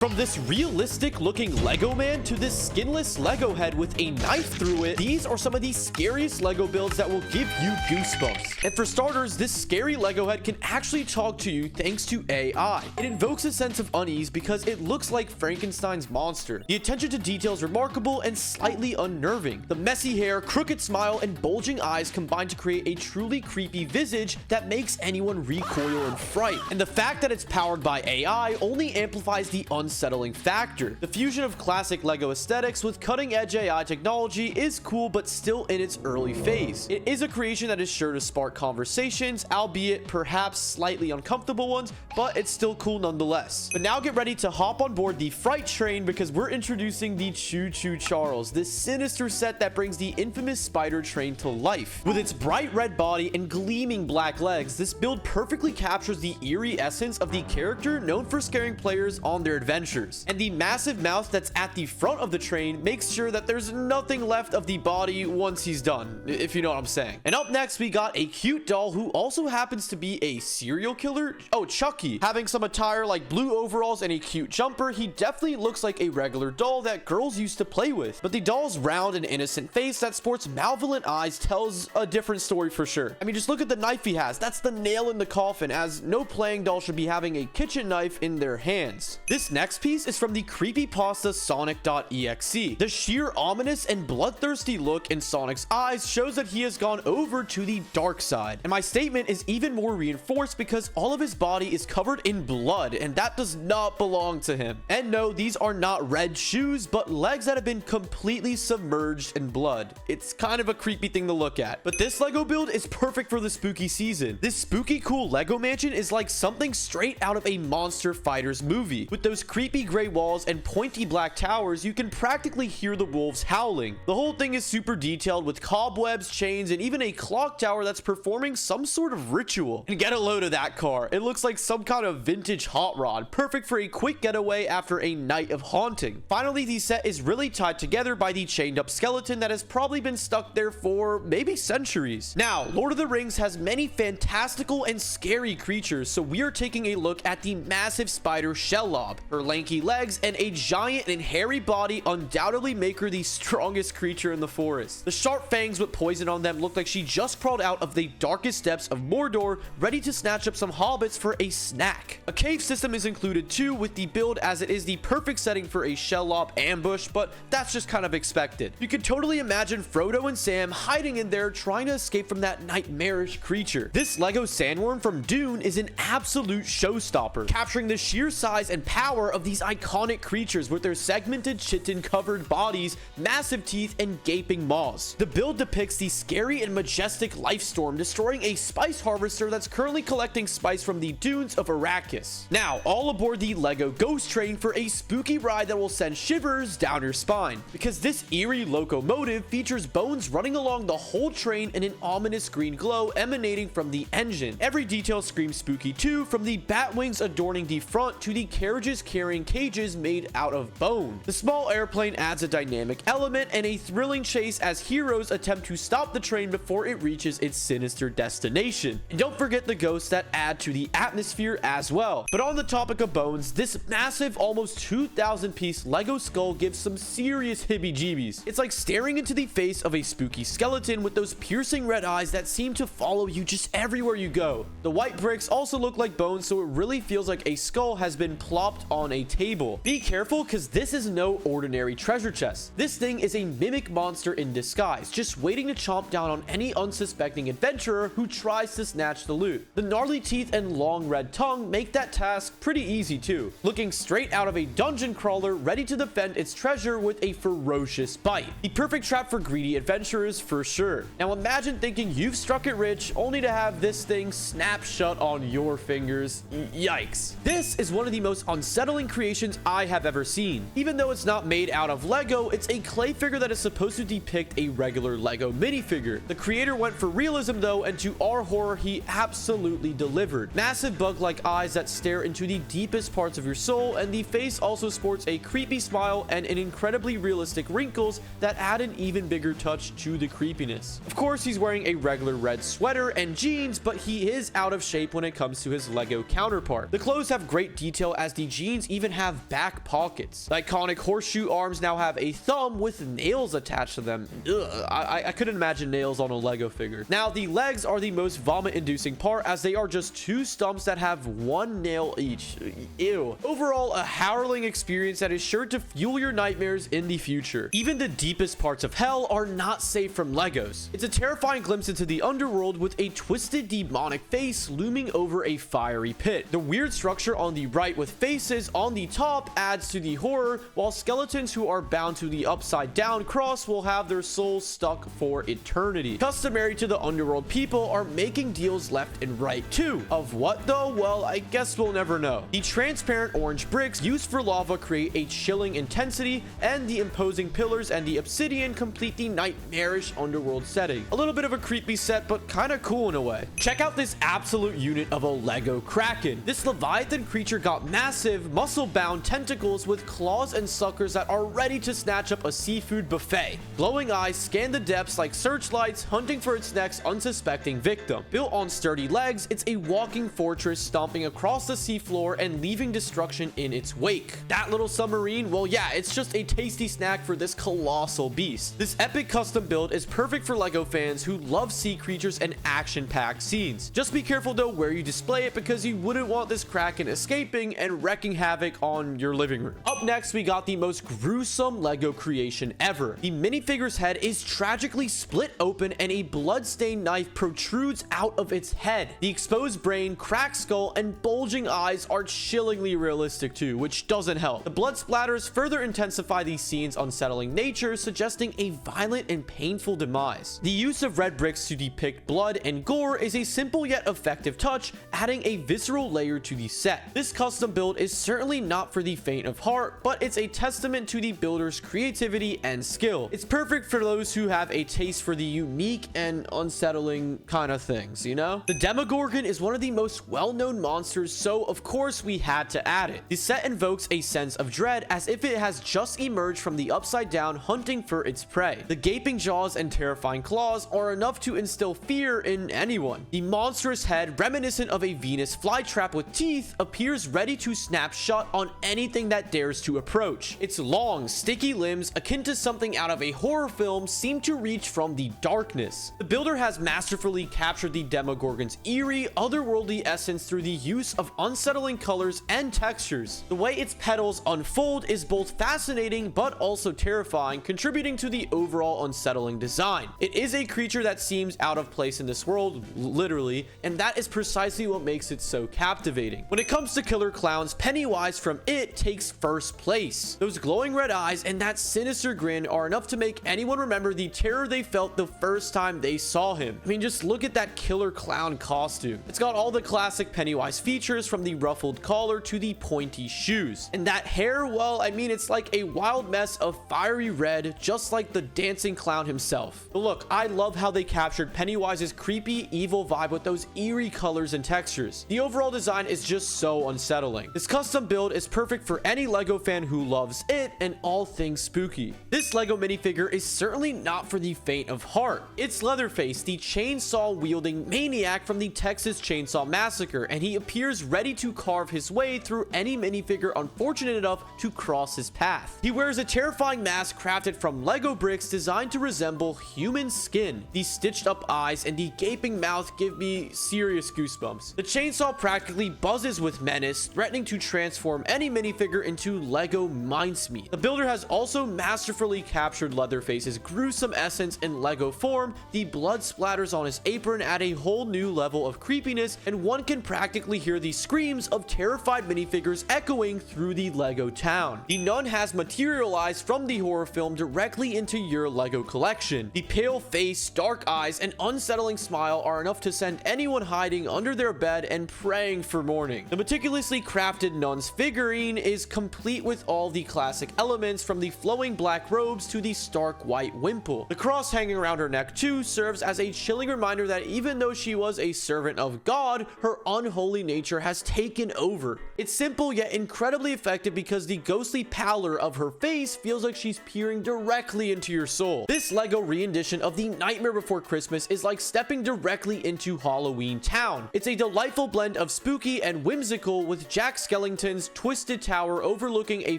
From this realistic looking Lego man to this skinless Lego head with a knife through it, these are some of the scariest Lego builds that will give you goosebumps. And for starters, this scary Lego head can actually talk to you thanks to AI. It invokes a sense of unease because it looks like Frankenstein's monster. The attention to detail is remarkable and slightly unnerving. The messy hair, crooked smile, and bulging eyes combine to create a truly creepy visage that makes anyone recoil in fright. And the fact that it's powered by AI only amplifies the unsettling factor. The fusion of classic Lego aesthetics with cutting-edge AI technology is cool, but still in its early phase. It is a creation that is sure to spark conversations, albeit perhaps slightly uncomfortable ones, but it's still cool nonetheless. But now get ready to hop on board the fright train because we're introducing the Choo Choo Charles, this sinister set that brings the infamous spider train to life. With its bright red body and gleaming black legs, this build perfectly captures the eerie essence of the character known for scaring players on their adventures. And the massive mouth that's at the front of the train makes sure that there's nothing left of the body once he's done, if you know what I'm saying. And up next, we got a cute doll who also happens to be a serial killer. Oh, Chucky. Having some attire like blue overalls and a cute jumper, he definitely looks like a regular doll that girls used to play with. But the doll's round and innocent face that sports malevolent eyes tells a different story for sure. I mean, just look at the knife he has. That's the nail in the coffin, as no playing doll should be having a kitchen knife in their hands. This next piece is from the creepypasta Sonic.exe. The sheer ominous and bloodthirsty look in Sonic's eyes shows that he has gone over to the dark side. And my statement is even more reinforced because all of his body is covered in blood, and that does not belong to him. And no, these are not red shoes, but legs that have been completely submerged in blood. It's kind of a creepy thing to look at. But this Lego build is perfect for the spooky season. This spooky cool Lego mansion is like something straight out of a Monster Fighters movie. With those creepy gray walls and pointy black towers, you can practically hear the wolves howling. The whole thing is super detailed with cobwebs, chains, and even a clock tower that's performing some sort of ritual. And get a load of that car. It looks like some kind of vintage hot rod, perfect for a quick getaway after a night of haunting. Finally, the set is really tied together by the chained up skeleton that has probably been stuck there for maybe centuries. Now, Lord of the Rings has many fantastical and scary creatures, so we are taking a look at the massive spider Shelob. Her lanky legs and a giant and hairy body undoubtedly make her the strongest creature in the forest. The sharp fangs with poison on them look like she just crawled out of the darkest depths of Mordor, ready to snatch up some hobbits for a snack. A cave system is included too with the build, as it is the perfect setting for a Shelob ambush, but that's just kind of expected. You could totally imagine Frodo and Sam hiding in there trying to escape from that nightmarish creature. This Lego sandworm from Dune is an absolute showstopper, capturing the sheer size and power of these iconic creatures with their segmented chitin covered bodies, massive teeth, and gaping maws. The build depicts the scary and majestic life storm destroying a spice harvester that's currently collecting spice from the dunes of Arrakis. Now, all aboard the Lego Ghost Train for a spooky ride that will send shivers down your spine, because this eerie locomotive features bones running along the whole train and an ominous green glow emanating from the engine. Every detail screams spooky too, from the bat wings adorning the front to the carriages carrying cages made out of bone. The small airplane adds a dynamic element and a thrilling chase as heroes attempt to stop the train before it reaches its sinister destination. And don't forget the ghosts that add to the atmosphere as well. But on the topic of bones, this massive almost 2,000 piece Lego skull gives some serious heebie-jeebies. It's like staring into the face of a spooky skeleton with those piercing red eyes that seem to follow you just everywhere you go. The white bricks also look like bones, so it really feels like a skull has been plopped on a table. Be careful, because this is no ordinary treasure chest. This thing is a mimic monster in disguise, just waiting to chomp down on any unsuspecting adventurer who tries to snatch the loot. The gnarly teeth and long red tongue make that task pretty easy too, looking straight out of a dungeon crawler ready to defend its treasure with a ferocious bite. The perfect trap for greedy adventurers for sure. Now imagine thinking you've struck it rich only to have this thing snap shut on your fingers. Yikes. This is one of the most unsettling creations I have ever seen. Even though it's not made out of Lego, it's a clay figure that is supposed to depict a regular Lego minifigure. The creator went for realism though, and to our horror, he absolutely delivered. Massive bug-like eyes that stare into the deepest parts of your soul, and the face also sports a creepy smile and an incredibly realistic wrinkles that add an even bigger touch to the creepiness. Of course, he's wearing a regular red sweater and jeans, but he is out of shape when it comes to his Lego counterpart. The clothes have great detail as the jeans even have back pockets. The iconic horseshoe arms now have a thumb with nails attached to them. Ugh, I couldn't imagine nails on a Lego figure. Now, the legs are the most vomit-inducing part, as they are just two stumps that have one nail each. Ew. Overall, a harrowing experience that is sure to fuel your nightmares in the future. Even the deepest parts of hell are not safe from Legos. It's a terrifying glimpse into the underworld with a twisted demonic face looming over a fiery pit. The weird structure on the right with faces on the top adds to the horror, while skeletons who are bound to the upside down cross will have their souls stuck for eternity. Customary to the underworld people are making deals left and right too. Of what though? Well, I guess we'll never know. The transparent orange bricks used for lava create a chilling intensity, and the imposing pillars and the obsidian complete the nightmarish underworld setting. A little bit of a creepy set, but kind of cool in a way. Check out this absolute unit of a Lego Kraken. This Leviathan creature got massive, muscle-bound tentacles with claws and suckers that are ready to snatch up a seafood buffet. Glowing eyes scan the depths like searchlights, hunting for its next unsuspecting victim. Built on sturdy legs, it's a walking fortress stomping across the seafloor and leaving destruction in its wake. That little submarine, well yeah, it's just a tasty snack for this colossal beast. This epic custom build is perfect for Lego fans who love sea creatures and action-packed scenes. Just be careful though where you display it, because you wouldn't want this Kraken escaping and wrecking havoc on your living room. Up next, we got the most gruesome Lego creation ever. The minifigure's head is tragically split open and a blood-stained knife protrudes out of its head. The exposed brain, cracked skull, and bulging eyes are chillingly realistic too, which doesn't help. The blood splatters further intensify the scene's unsettling nature, suggesting a violent and painful demise. The use of red bricks to depict blood and gore is a simple yet effective touch, adding a visceral layer to the set. This custom build is certainly not for the faint of heart, but it's a testament to the builder's creativity and skill. It's perfect for those who have a taste for the unique and unsettling kind of things, you know? The Demogorgon is one of the most well-known monsters, so of course we had to add it. The set invokes a sense of dread as if it has just emerged from the upside down, hunting for its prey. The gaping jaws and terrifying claws are enough to instill fear in anyone. The monstrous head, reminiscent of a Venus flytrap with teeth, appears ready to snap shut on anything that dares to approach. Its long, sticky limbs, akin to something out of a horror film, seem to reach from the darkness. The builder has masterfully captured the Demogorgon's eerie, otherworldly essence through the use of unsettling colors and textures. The way its petals unfold is both fascinating but also terrifying, contributing to the overall unsettling design. It is a creature that seems out of place in this world, literally, and that is precisely what makes it so captivating. When it comes to killer clowns, Pennywise from It takes first place. Those glowing red eyes and that sinister grin are enough to make anyone remember the terror they felt the first time they saw him. I mean, just look at that killer clown costume. It's got all the classic Pennywise features, from the ruffled collar to the pointy shoes. And that hair, well, I mean, it's like a wild mess of fiery red, just like the dancing clown himself. But look, I love how they captured Pennywise's creepy, evil vibe with those eerie colors and textures. The overall design is just so unsettling. This custom build is perfect for any Lego fan who loves it and all things spooky. This Lego minifigure is certainly not for the faint of heart. It's Leatherface, the chainsaw-wielding maniac from the Texas Chainsaw Massacre, and he appears ready to carve his way through any minifigure unfortunate enough to cross his path. He wears a terrifying mask crafted from Lego bricks designed to resemble human skin. The stitched up eyes and the gaping mouth give me serious goosebumps. The chainsaw practically buzzes with menace, threatening to transform any minifigure into Lego mincemeat. The builder has also masterfully captured Leatherface's gruesome essence in Lego form. The blood splatters on his apron add a whole new level of creepiness, and one can practically hear the screams of terrified minifigures echoing through the Lego town. The nun has materialized from the horror film directly into your Lego collection. The pale face, dark eyes, and unsettling smile are enough to send anyone hiding under their bed and praying for morning. The meticulously crafted nun's figurine is complete with all the classic elements, from the flowing black robes to the stark white wimple. The cross hanging around her neck too serves as a chilling reminder that even though she was a servant of God, her unholy nature has taken over. It's simple yet incredibly effective because the ghostly pallor of her face feels like she's peering directly into your soul. This Lego rendition of The Nightmare Before Christmas is like stepping directly into Halloween Town. It's a delightful blend of spooky and whimsical, with Jack Skellington's Pumpkin's twisted tower overlooking a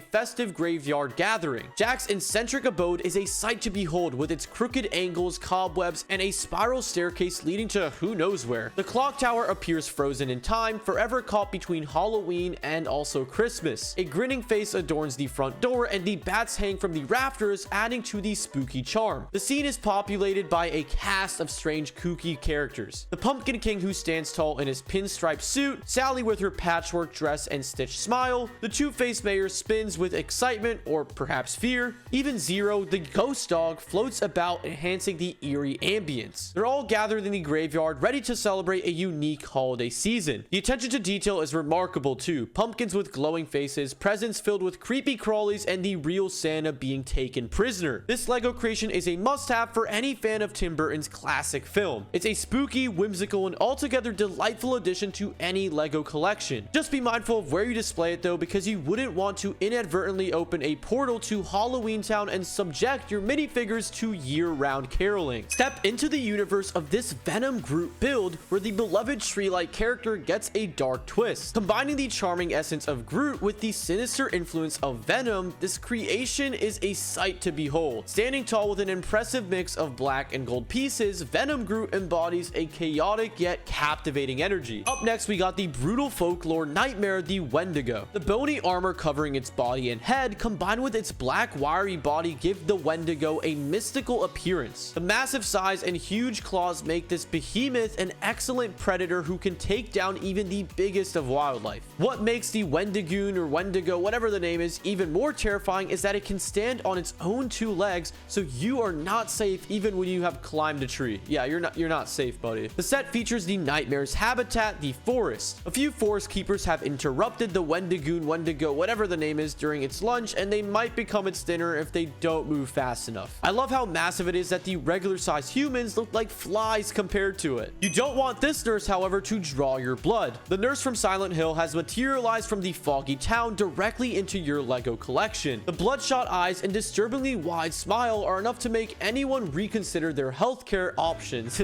festive graveyard gathering. Jack's eccentric abode is a sight to behold with its crooked angles, cobwebs, and a spiral staircase leading to who knows where. The clock tower appears frozen in time, forever caught between Halloween and also Christmas. A grinning face adorns the front door, and the bats hang from the rafters, adding to the spooky charm. The scene is populated by a cast of strange kooky characters. The Pumpkin King, who stands tall in his pinstripe suit, Sally with her patchwork dress and stitched smile, the two-faced mayor spins with excitement or perhaps fear, even Zero, the ghost dog, floats about, enhancing the eerie ambience. They're all gathered in the graveyard, ready to celebrate a unique holiday season. The attention to detail is remarkable too. Pumpkins with glowing faces, presents filled with creepy crawlies, and the real Santa being taken prisoner. This Lego creation is a must-have for any fan of Tim Burton's classic film. It's a spooky, whimsical, and altogether delightful addition to any Lego collection. Just be mindful of where you display it though, because you wouldn't want to inadvertently open a portal to Halloween Town and subject your minifigures to year-round caroling. Step into the universe of this Venom Groot build, where the beloved tree-like character gets a dark twist. Combining the charming essence of Groot with the sinister influence of Venom, this creation is a sight to behold. Standing tall with an impressive mix of black and gold pieces, Venom Groot embodies a chaotic yet captivating energy. Up next, we got the brutal folklore nightmare, the Wendigo. The bony armor covering its body and head, combined with its black wiry body, give the Wendigo a mystical appearance. The massive size and huge claws make this behemoth an excellent predator who can take down even the biggest of wildlife. What makes the Wendigoon or Wendigo, whatever the name is, even more terrifying is that it can stand on its own two legs, so you are not safe even when you have climbed a tree. Yeah, you're not safe, buddy. The set features the nightmare's habitat, the forest. A few forest keepers have interrupted the Wendigoon, Wendigo, whatever the name is, during its lunch, and they might become its dinner if they don't move fast enough. I love how massive it is that the regular sized humans look like flies compared to it. You don't want this nurse, however, to draw your blood. The nurse from Silent Hill has materialized from the foggy town directly into your Lego collection. The bloodshot eyes and disturbingly wide smile are enough to make anyone reconsider their healthcare options.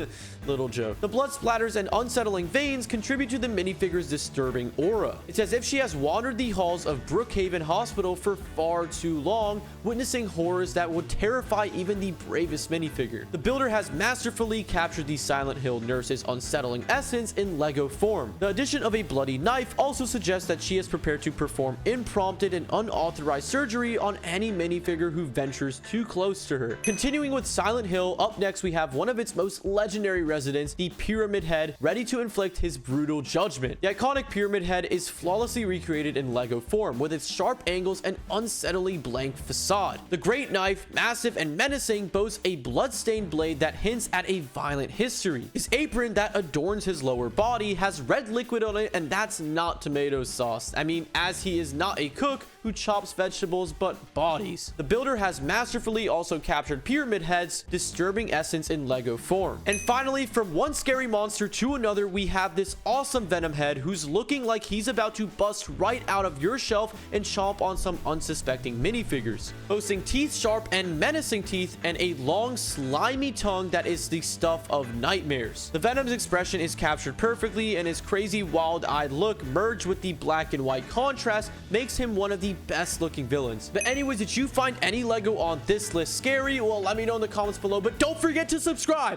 Little joke. The blood splatters and unsettling veins contribute to the minifigure's disturbing aura. It's as if she has wandered the halls of Brookhaven Hospital for far too long, witnessing horrors that would terrify even the bravest minifigure. The builder has masterfully captured the Silent Hill nurse's unsettling essence in Lego form. The addition of a bloody knife also suggests that she is prepared to perform impromptu and unauthorized surgery on any minifigure who ventures too close to her. Continuing with Silent Hill, up next we have one of its most legendary residents, the Pyramid Head, ready to inflict his brutal judgment. The iconic Pyramid Head is flawlessly recreated in Lego form, with its sharp angles and unsettlingly blank facade. The great knife, massive and menacing, boasts a blood-stained blade that hints at a violent history. His apron that adorns his lower body has red liquid on it, and that's not tomato sauce. I mean, as he is not a cook who chops vegetables but bodies. The builder has masterfully also captured Pyramid Head's disturbing essence in Lego form. And finally, from one scary monster to another, we have this awesome Venom Head who's looking like he's about to bust right out of your shelf and chomp on some unsuspecting minifigures. Boasting teeth sharp and menacing teeth and a long slimy tongue that is the stuff of nightmares. The Venom's expression is captured perfectly, and his crazy wild-eyed look merged with the black and white contrast makes him one of the best looking villains. But anyways, did you find any Lego on this list scary? Well, let me know in the comments below, but don't forget to subscribe.